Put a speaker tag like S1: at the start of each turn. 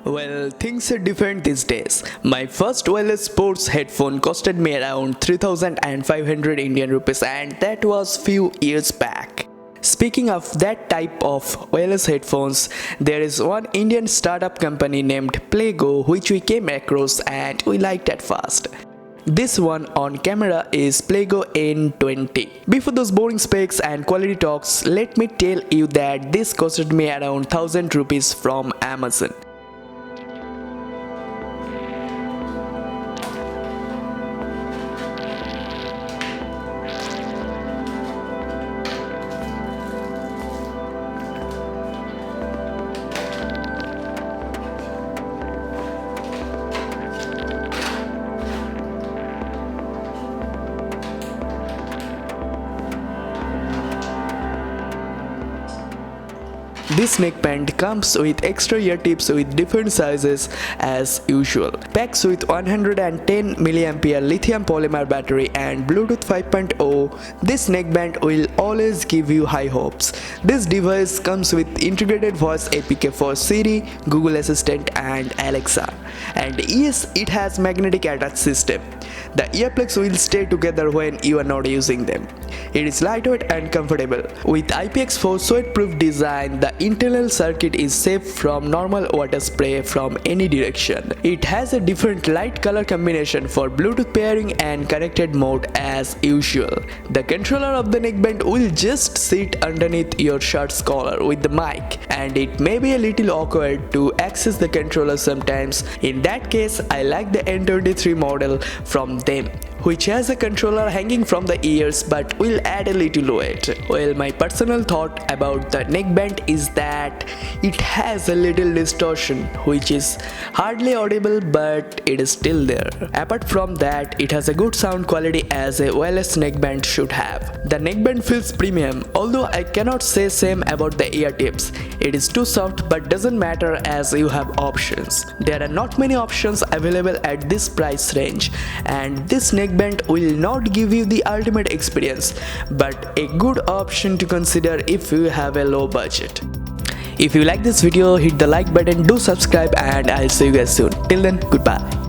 S1: Well, things are different these days. My first wireless sports headphone costed me around 3500 Indian rupees, and that was few years back. Speaking of that type of wireless headphones, there is one Indian startup company named Playgo which we came across and we liked at first. This one on camera is Playgo N20. Before those boring specs and quality talks, let me tell you that this costed me around 1000 rupees from Amazon. This neckband comes with extra ear tips with different sizes as usual. Packs with 110 mAh lithium polymer battery and Bluetooth 5.0, this neckband will always give you high hopes. This device comes with integrated voice APK for Siri, Google Assistant and Alexa. And yes, it has magnetic attach system. The earplugs will stay together when you are not using them. It is lightweight and comfortable. With IPX4 sweat-proof design, the internal circuit is safe from normal water spray from any direction. It has a different light color combination for Bluetooth pairing and connected mode as usual. The controller of the neckband will just sit underneath your shirt's collar with the mic, and it may be a little awkward to access the controller sometimes. In that case, I like the N23 model from them, which has a controller hanging from the ears but will add a little weight. Well, my personal thought about the neckband is that it has a little distortion which is hardly audible, but it is still there. Apart from that, it has a good sound quality as a wireless neckband should have. The neckband feels premium, although I cannot say same about the ear tips. It is too soft, but doesn't matter as you have options. There are not many options available at this price range, and this neckband will not give you the ultimate experience, but a good option to consider if you have a low budget. If you like this video, hit the like button, do subscribe, and I'll see you guys soon. Till then, goodbye.